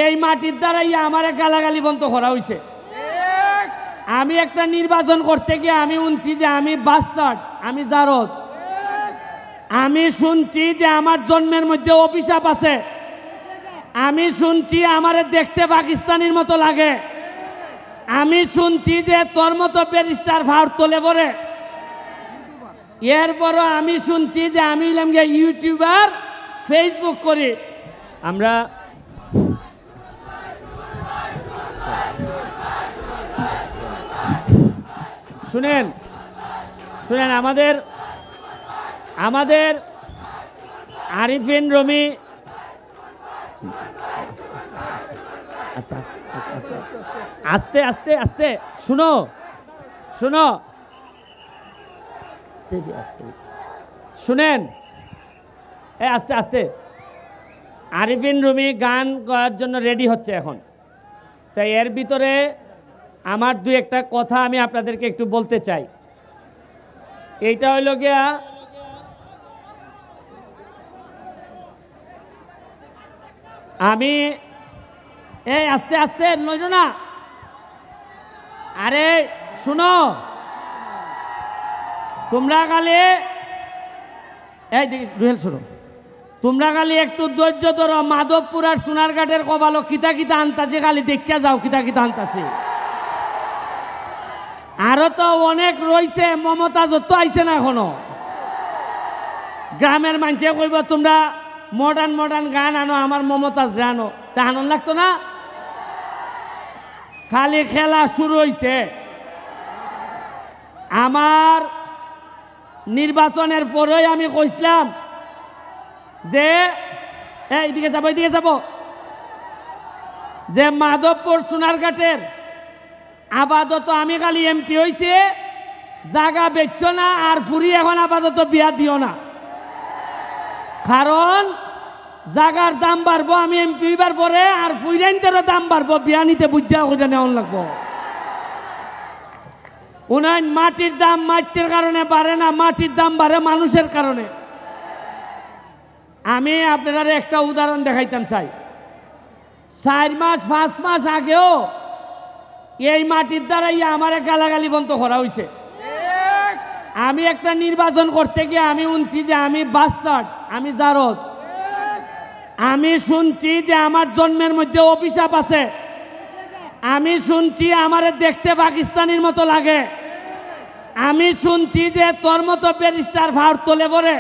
এই মাটির দ্বারাই আমার গালাগালি বন্ধ করা হয়েছে। আমি একটা নির্বাচন করতে গিয়ে আমি শুনছি যে আমি বাস্টার্ড, আমি জারদ। আমি শুনছি যে আমার জন্মের মধ্যে অভিশাপ আছে। আমি শুনছি আমারে দেখতে পাকিস্তানির মতো লাগে। আমি শুনছি যে তোর মতো ব্যারিস্টার ভার তোলে পরে। এরপরও আমি শুনছি যে আমি ইউটিউবার, ফেসবুক করি। আমরা শুনেন শুনেন আমাদের আমাদের আরিফিন রুমি আস্তে আস্তে আস্তে শুনো শুনো শুনেন আস্তে আস্তে। আরিফিন রুমি গান করার জন্য রেডি হচ্ছে এখন। তাই এর ভিতরে আমার দুই একটা কথা আমি আপনাদেরকে একটু বলতে চাই। এইটা হইল গিয়া আমি আস্তে আস্তে নইল না। আরে শুনো, তোমরা খালি রুহেল শুনো, তোমরা খালি একটু ধৈর্য ধরো। মাধবপুর আর সোনারঘাটের কবালো কিতা কিতা আনতাছে, খালি দেখা যাও কিতা কিতা আনতাছে। আরো তো অনেক রয়েছে, মমতাজ তো আইছে না এখনো। গ্রামের মানুষে কইব তোমরা মডার্ন মডার্ন গান আনো, আমার মমতাজ আনো, তা আনন্দ লাগতো না? খালি খেলা শুরু হয়েছে। আমার নির্বাচনের পরেই আমি কইছিলাম যে এইদিকে যাবো এইদিকে যাবো, যে মাধবপুর সোনারঘাটের আপাতত আমি খালি এমপি হয়েছে, জায়গা বেচছো না আর ফুরি এখন আপাতত বিয়া দিও না, কারণ জায়গার দাম বাড়বো। আমি এমপি হইবার পরে আর ফুইরেন্টেরও দাম বাড়বো, বিয়া নিতে বুঝা ওইটা নেওয়ান লাগবো। উনায় মাটির দাম মাটির কারণে বাড়ে না, মাটির দাম বাড়ে মানুষের কারণে। আমি আপনারা একটা উদাহরণ দেখাইতাম চাই। 4 মাস 5 মাস আগেও এই মাটির দ্বারাই আমার গালাগালি বন্ধ করা হয়েছে। আমি একটা নির্বাচন করতে গিয়ে আমি শুনছি যে আমি বাস্টার্ড, আমি জারদ। আমি শুনছি যে আমার জন্মের মধ্যে অভিশাপ আছে। আমি শুনছি আমারে দেখতে পাকিস্তানির মতো লাগে। আমি শুনছি যে তোর মতো ব্যারিস্টার ভার তোলে পরে।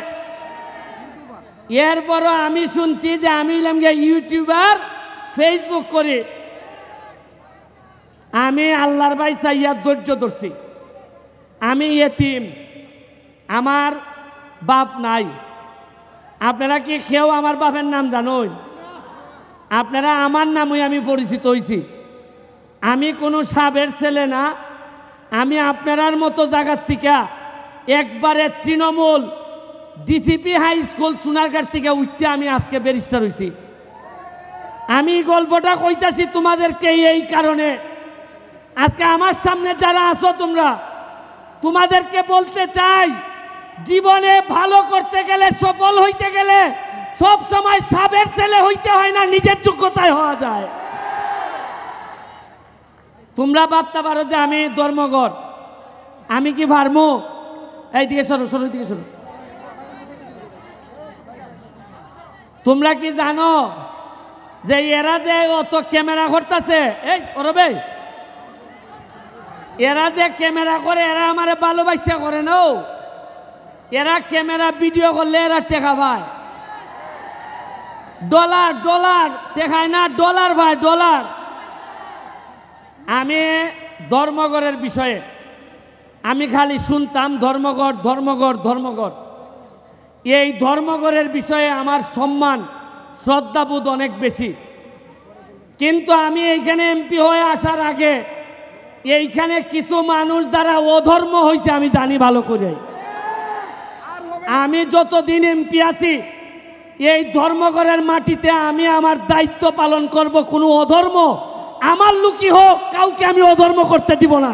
এরপরও আমি শুনছি যে আমি ইউটিউবার, ফেসবুক করি। আমি আল্লাহর ভাই চাইয়া ধৈর্য ধরছি। আমি এতিম, আমার বাপ নাই। আপনারা কি কেউ আমার বাপের নাম জানেন? আপনারা আমার নামই আমি পরিচিত হয়েছি। আমি কোনো সাবের ছেলে না। আমি আপনার মতো জায়গার থেকে একবারে Trinamool DCP high school Sonarghat থেকে উঠতে আমি আজকে ব্যারিস্টার হয়েছি। আমি গল্পটা কইতাছি তোমাদেরকে এই কারণে, আজকে আমার সামনে যারা আছো তোমরা, তোমাদেরকে বলতে চাই, জীবনে ভালো করতে গেলে, সফল হইতে গেলে সব সময় সাবের ছেলে হইতে হয় না, নিজের যোগ্যতায় হওয়া যায়। তোমরা ভাবতে পারো যে আমি ধর্মগড়, আমি কি পারমু? এইদিকে সরো সরো, দিকে সরো। তোমরা কি জানো যে এরা যে অত ক্যামেরা করতেছে, এই ওরবে এরা যে ক্যামেরা করে, এরা আমারে ভালোবাসা করে না। এরা ক্যামেরা ভিডিও করলে এরা টেকা পায়, ডলার ডলার টেকায় না, ডলার ভাই ডলার। আমি ধর্মগড়ের বিষয়ে আমি খালি শুনতাম ধর্মগড় ধর্মগড় ধর্মগড়। এই ধর্মগড়ের বিষয়ে আমার সম্মান শ্রদ্ধাবোধ অনেক বেশি। কিন্তু আমি এইখানে এমপি হয়ে আসার আগে এইখানে কিছু মানুষ দ্বারা অধর্ম হয়েছে আমি জানি ভালো করে। আমি যতদিন এমপি আছি এই ধর্মগড়ের মাটিতে আমি আমার দায়িত্ব পালন করব। কোনো অধর্ম আমার লুকি হোক, কাউকে আমি অধর্ম করতে দিব না।